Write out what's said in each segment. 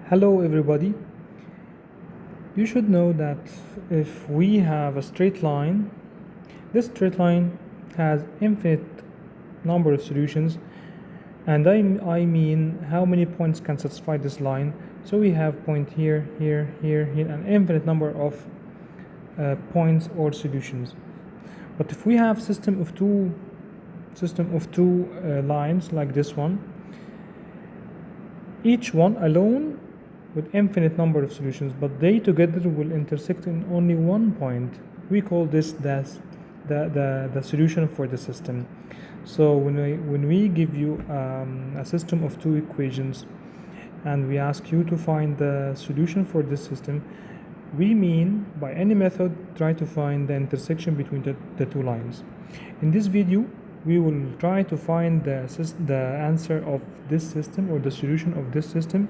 Hello everybody. You should know that if we have a straight line, this straight line has infinite number of solutions, and I mean how many points can satisfy this line. So we have point here, here, here, here, an infinite number of points or solutions. But if we have system of two lines like this one, each one alone with infinite number of solutions, but they together will intersect in only one point. We call this the solution for the system. So when we give you a system of two equations and we ask you to find the solution for this system, we mean by any method try to find the intersection between the two lines. In this video we will try to find the answer of this system or the solution of this system,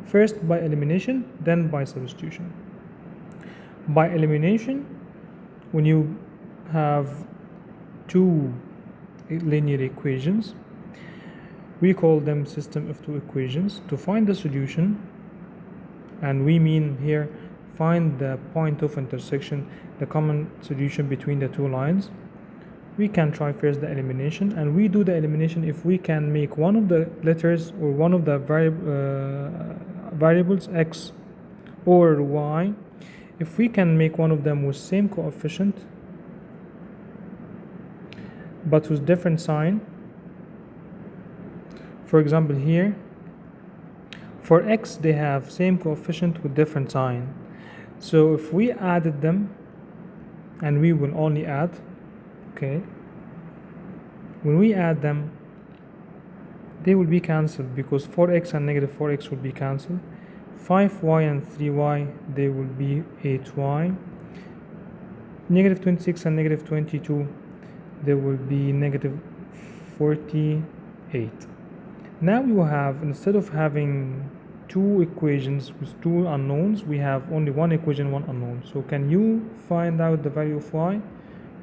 first by elimination, then by substitution. By elimination, when you have two linear equations, we call them system of two equations. To find the solution, and we mean here find the point of intersection, the common solution between the two lines, we can try first the elimination, and we do the elimination if we can make one of the letters or one of the variables x or y, if we can make one of them with same coefficient but with different sign. For example, here for x they have same coefficient with different sign, so if we added them, and we will only add, okay, when we add them they will be cancelled because 4x and negative 4x will be cancelled. 5y and 3y, they will be 8y. Negative 26 and negative 22, they will be negative 48. Now you have, instead of having two equations with two unknowns, we have only one equation, one unknown. So can you find out the value of y?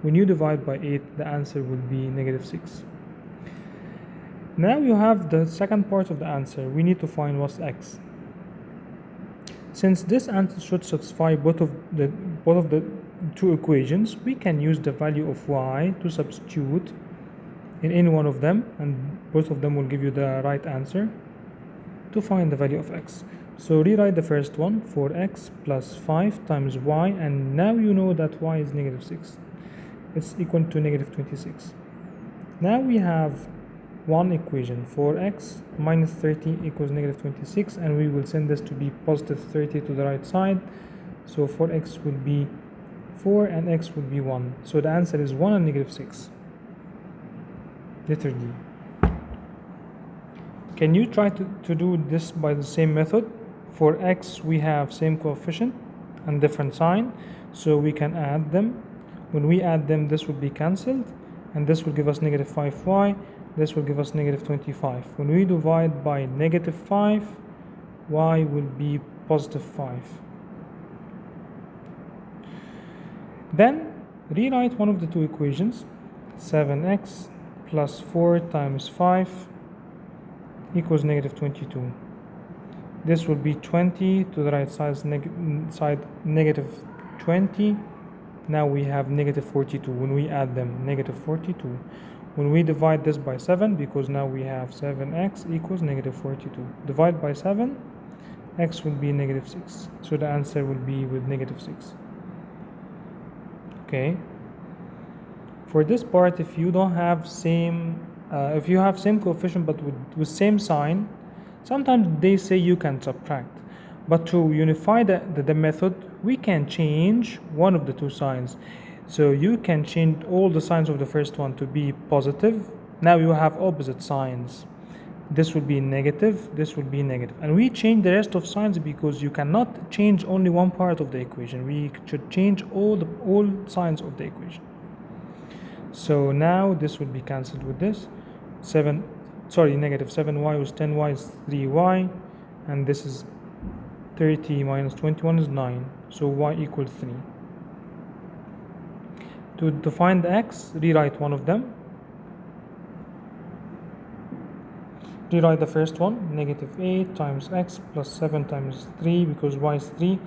When you divide by 8, the answer will be negative 6. Now you have the second part of the answer. We need to find what's x. Since this answer should satisfy both of the two equations, we can use the value of y to substitute in any one of them, and both of them will give you the right answer to find the value of x. So rewrite the first one, 4x plus 5 times y, and now you know that y is negative 6. It's equal to negative 26. Now we have one equation, 4x minus 30 equals negative 26, and we will send this to be positive 30 to the right side. So 4x will be 4 and x will be 1. So the answer is 1 and negative 6. Letter D. Can you try to do this by the same method? For x we have same coefficient and different sign, so we can add them. When we add them, this will be cancelled, and this will give us negative 5y, this will give us negative 25. When we divide by negative 5, y will be positive 5. Then rewrite one of the two equations, 7x plus 4 times 5 equals negative 22. This will be 20 to the right side, negative 20. Now we have negative 42. When we add them, negative 42. When we divide this by 7, because now we have 7x equals negative 42. Divide by 7, x will be negative 6. So the answer will be with negative 6. Okay. For this part, if you don't have if you have same coefficient but with same sign, sometimes they say you can subtract. But to unify the method, we can change one of the two signs. So you can change all the signs of the first one to be positive. Now you have opposite signs. This will be negative, this will be negative. And we change the rest of signs because you cannot change only one part of the equation. We should change all signs of the equation. So now this will be cancelled with this. Negative 7y was 10y is 3y, and this is 30 minus 21 is 9, so y equals 3. To find the x, rewrite one of them. rewrite the first one, negative 8 times x plus 7 times 3, because y is 3,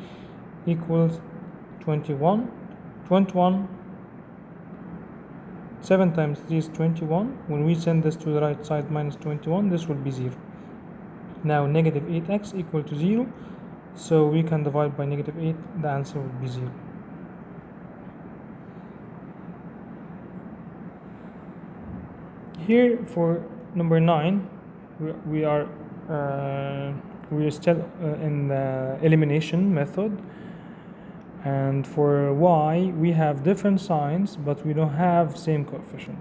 equals 21. 21, 7 times 3 is 21. When we send this to the right side, minus 21, this will be 0. Now negative 8x equal to 0, so we can divide by negative 8, the answer will be 0. Here for number 9, we are still in the elimination method, and for y we have different signs but we don't have same coefficient.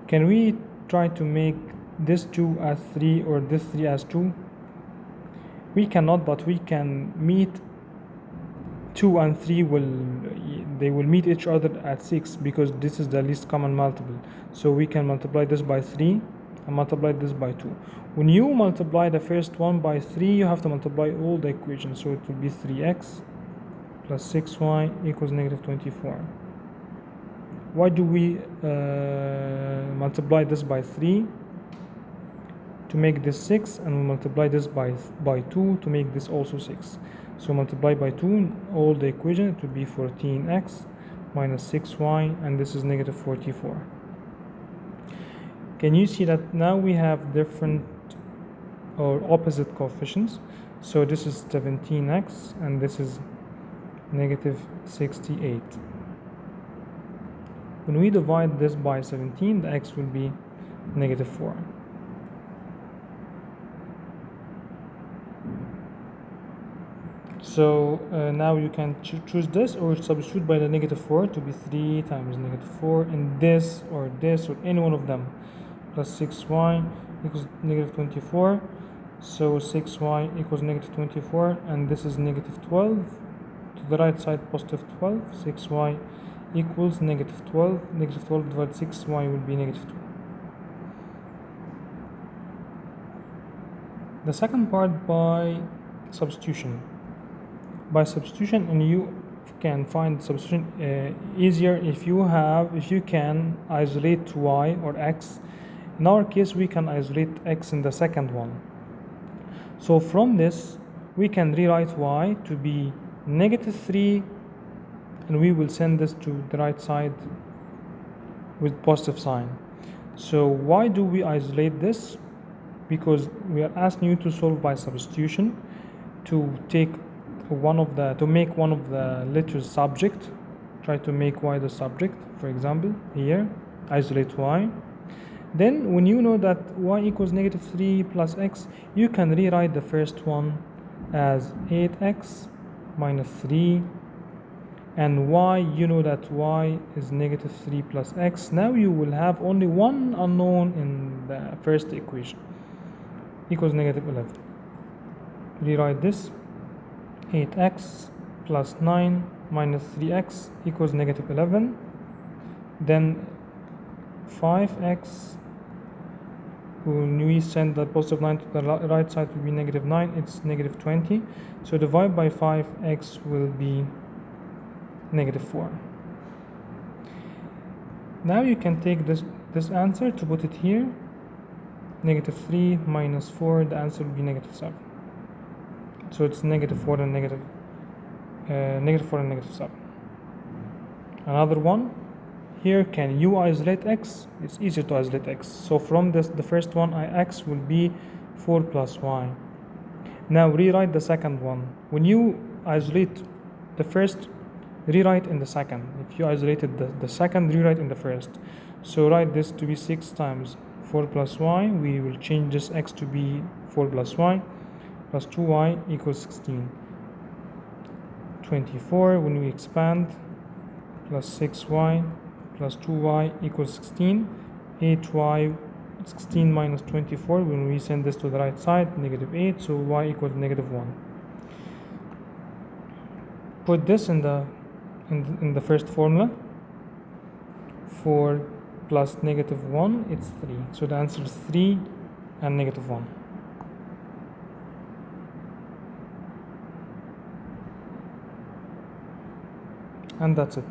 Can we try to make this 2 as 3 or this 3 as 2? We cannot, but we can meet 2 and 3 will meet each other at 6, because this is the least common multiple. So we can multiply this by 3 and multiply this by 2. When you multiply the first one by 3, you have to multiply all the equations, so it will be 3x plus 6y equals negative 24. Why do we multiply this by 3? To make this 6, and we multiply this by 2 to make this also 6. So multiply by 2 all the equation, it will be 14x minus 6y, and this is negative 44. Can you see that now we have different or opposite coefficients? So this is 17x and this is negative 68. When we divide this by 17, the x will be negative 4. So now you can choose this or substitute by the negative 4 to be 3 times negative 4 in this or any one of them, plus 6y equals negative 24. So 6y equals negative 24, and this is negative 12. To the right side, positive 12. 6y equals negative 12. Negative 12 divided 6y will be negative 2. The second part, by substitution. By substitution, and you can find substitution easier if you can isolate y or x. In our case, we can isolate x in the second one. So from this, we can rewrite y to be negative 3, and we will send this to the right side with positive sign. So why do we isolate this? Because we are asking you to solve by substitution, to make one of the letters subject. Try to make y the subject. For example, here, isolate y. Then when you know that y equals negative 3 plus x, you can rewrite the first one as 8x minus 3, and y, you know that y is negative 3 plus x. Now you will have only one unknown in the first equation, equals negative 11. Rewrite this, 8x plus 9 minus 3x equals negative 11. Then 5x, when we send the positive 9 to the right side, will be negative 9, it's negative 20. So divide by 5, x will be negative 4. Now you can take this answer to put it here. Negative 3 minus 4, the answer will be negative 7. So it's negative 4 and negative 7. Another one. Here, can you isolate x? It's easier to isolate x. So from this, the first one, x will be 4 plus y. Now rewrite the second one. When you isolate the first, rewrite in the second. If you isolated the second, rewrite in the first. So write this to be 6 times 4 plus y. We will change this x to be 4 plus y plus 2y equals 16. 24, when we expand, plus 6y plus 2y equals 16. 8y, 16 minus 24, when we send this to the right side, negative 8, so y equals negative 1. Put this in the first formula. 4 plus negative 1, it's 3. So the answer is 3 and negative 1. And that's it.